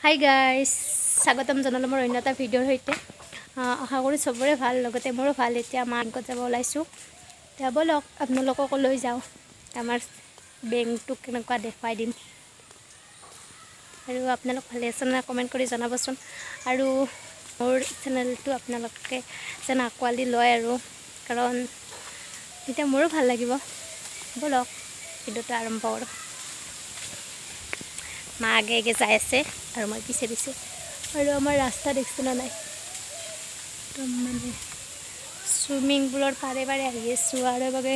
Hi guys, স্বাগতম জনালোঁ মোৰ অন্য এটা ভিডিঅ'ৰ সৈতে। আশা কৰোঁ চবৰে ভাল, লগতে মোৰো ভাল। এতিয়া মাংকত যাব ওলাইছোঁ। এতিয়া ব'লক আপোনালোককো লৈ যাওঁ, আমাৰ বেংকটোক কেনেকুৱা দেখুৱাই দিম। আৰু আপোনালোক ভালে আছে নে কমেণ্ট কৰি জনাবচোন। আৰু মোৰ চেনেলটো আপোনালোকে যেন আঁকোৱালি লয়, আৰু কাৰণ এতিয়া মোৰো ভাল লাগিব। ব'লক ভিডিঅ'টো আৰম্ভ কৰোঁ। মা আগে আগে যাই আছে আৰু মই পিছে পিছে। আৰু আমাৰ ৰাস্তা দেখিছে না নাই, একদম মানে চুইমিং পুলৰ পাৰে পাৰে আহি আছোঁ। আৰু এবাগে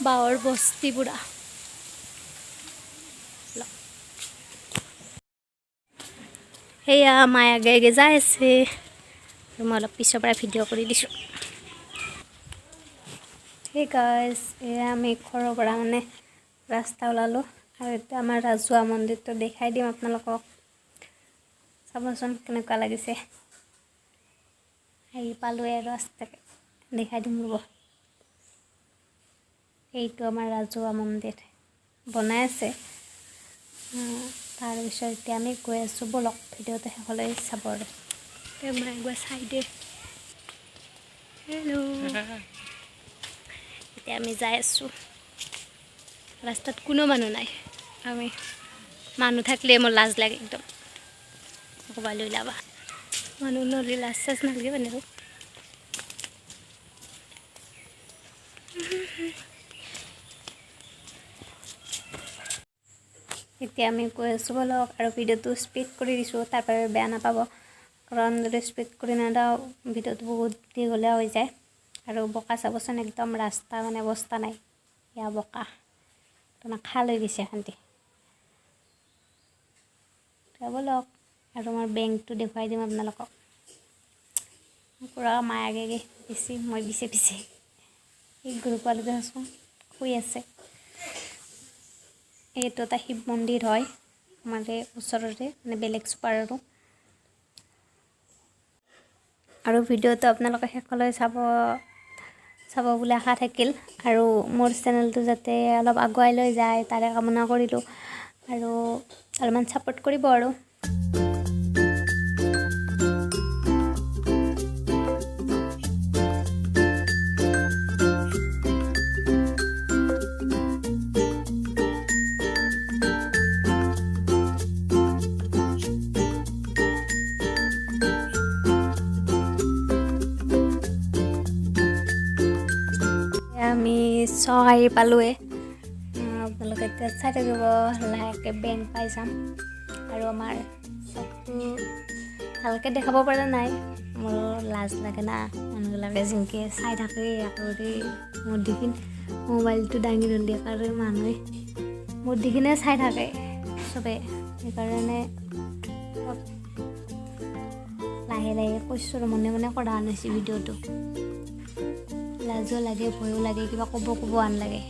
বাঁহৰ বস্তি পুৰা সেয়া মায়ে আগে আগে যাই আছে আৰু মই অলপ পিছৰ পৰা ভিডিঅ' কৰি দিছোঁ। সেই গাইজ, এয়া আমি ঘৰৰ পৰা মানে ৰাস্তা ওলালোঁ। আৰু এতিয়া আমাৰ ৰাজহুৱা মন্দিৰটো দেখাই দিম আপোনালোকক। চাবচোন কেনেকুৱা লাগিছে। আহি পালোঁৱে আৰু ৰাস্তাকে দেখাই দিম ৰ'ব। এইটো আমাৰ ৰাজহুৱা মন্দিৰ বনাই আছে। তাৰপিছত এতিয়া আমি গৈ আছোঁ, ব'লক ভিডিঅ'টো শেষলৈ চাব। আৰু মই গৈ চাই দে। হেল্ল', এতিয়া আমি যাই আছোঁ। ৰাস্তাত কোনো মানুহ নাই। আমি মানুহ থাকিলে মোৰ লাজ লাগে একদম। ক'ৰবালৈ ওলাবা মানুহ নহ'লে লাজ চাজ নালাগে মানে। আৰু এতিয়া আমি গৈ আছোঁ, ব'লক। আৰু ভিডিঅ'টো স্পীড কৰি দিছোঁ, তাৰ বাবে বেয়া নাপাব। কাৰণ যদি স্পীড কৰি নাযাওঁ ভিডিঅ'টো বহুত দীঘলীয়া হৈ যায়। আৰু বোকা চাবচোন, একদম ৰাস্তা মানে অৱস্থা নাই। এয়া বোকা, তোমাক খাল হৈ গৈছে শান্তি। ব'লক আৰু আমাৰ বেংকটো দেখুৱাই দিম আপোনালোকক। পূৰা মায়ে আগে আগে পিছে, মই পিছে পিছে। এই গৰু পোৱালিটো আছোঁ, শুই আছে। এইটো এটা শিৱ মন্দিৰ হয় আমাৰ ওচৰতে, মানে বেলেগ চুপাৰ। আৰু ভিডিঅ'টো আপোনালোকে শেষলৈ চাব বুলি আশা থাকিল। আৰু মোৰ চেনেলটো যাতে অলপ আগুৱাই লৈ যায় তাৰে কামনা কৰিলোঁ। আৰু অলপমান ছাপোৰ্ট কৰিব। আৰু আমি চৰাইৰ পালোৱে। আপোনালোকে এতিয়া চাই থাকিব, লাহেকৈ বেংক পাই যাম। আৰু আমাৰ চবটো ভালকৈ দেখাব পৰা নাই, মোৰ লাজ লাগে না। মানুহবিলাকে যেনেকৈ চাই থাকে একেবাৰে মোৰ দেখি মোবাইলটো দাঙি ধৰি কাৰণে মানুহে মোৰ দেখিনে চাই থাকে চবে। সেইকাৰণে লাহে লাহে কৈছোঁ, মনে মনে কৰা আনিছোঁ ভিডিঅ'টো। লাজো লাগে, ভয়ো লাগে, কিবা ক'ব আন লাগে।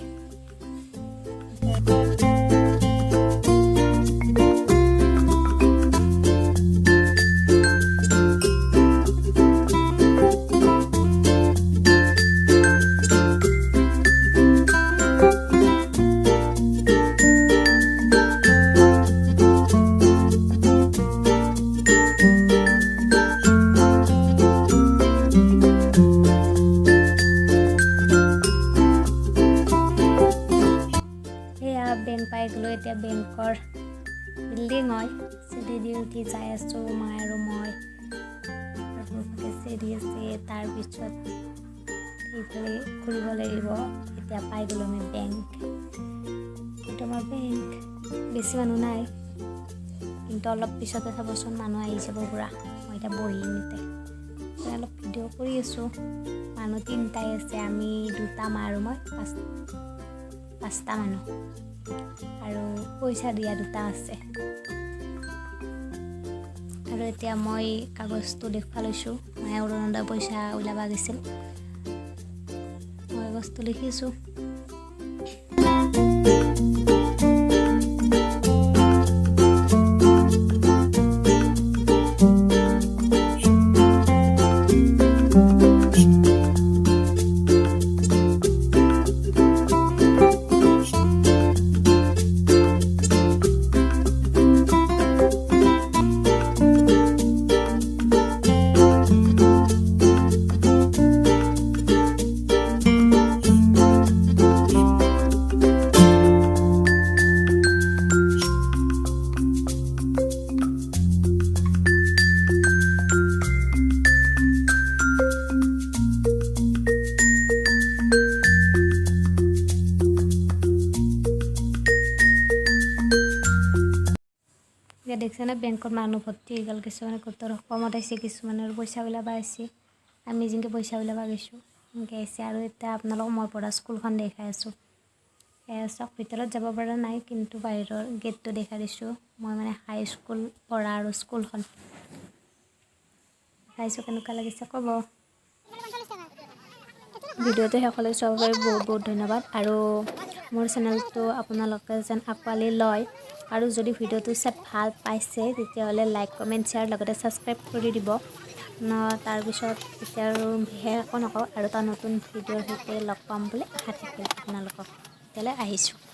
বেংক পাই গ'লোঁ। এতিয়া বেংকৰ বিল্ডিং হয়, চিৰি দি উঠি যাই আছোঁ মাই আৰু মই। চিৰি আছে, তাৰপিছত সেইফালে ঘূৰিব লাগিব। এতিয়া পাই গ'লোঁ আমি বেংক। এইটো আমাৰ বেংক। বেছি মানুহ নাই, কিন্তু অলপ পিছতে চাবচোন মানুহ আহি যাব পুৰা। মই এতিয়া বহিম এতিয়া, অলপ ভিডিঅ' কৰি আছোঁ। মানুহ 3টাই আছে, আমি 2টা, মা আৰু মই 5টা মানুহ। আৰু পইচা দিয়া 2টা আছে। আৰু এতিয়া মই কাগজটো দেখুৱাই লৈছোঁ। মায়ে অৰুণোদয় পইচা ওলাব গৈছিল, মই কাগজটো লিখিছোঁ। দেখিছেনে বেংকত মানুহ ভৰ্তি হৈ গ'ল কিছুমানে গোটৰ কমত আহিছে কিছুমানৰ পইচা ওলাব আহিছে আমি যেনেকৈ পইচা ওলাব গৈছোঁ এনেকৈ আহিছে আৰু এতিয়া আপোনালোকক মই পঢ়া স্কুলখন দেখাই আছোঁ চাওক ভিতৰত যাব পৰা নাই কিন্তু বাহিৰৰ গেটটো দেখাই দিছোঁ মই মানে হাই স্কুল পঢ়া আৰু স্কুলখন চাইছোঁ কেনেকুৱা লাগিছে ক'ব ভিডিঅ'টো শেষলৈ চাব বাবে বহুত বহুত ধন্যবাদ আৰু মোৰ চেনেলটো আপোনালোকে যেন আঁকোৱালি লয় আৰু যদি ভিডিঅ'টো চাই ভাল পাইছে তেতিয়াহ'লে লাইক কমেণ্ট শ্বেয়াৰ লগতে ছাবস্ক্ৰাইব কৰি দিব তাৰপিছত এতিয়া আৰু বিশেষ একো নকওঁ আৰু এটা নতুন ভিডিঅ'ৰ সৈতে লগ পাম বুলি আশা থাকিল আপোনালোকক তেতিয়ালৈ আহিছোঁ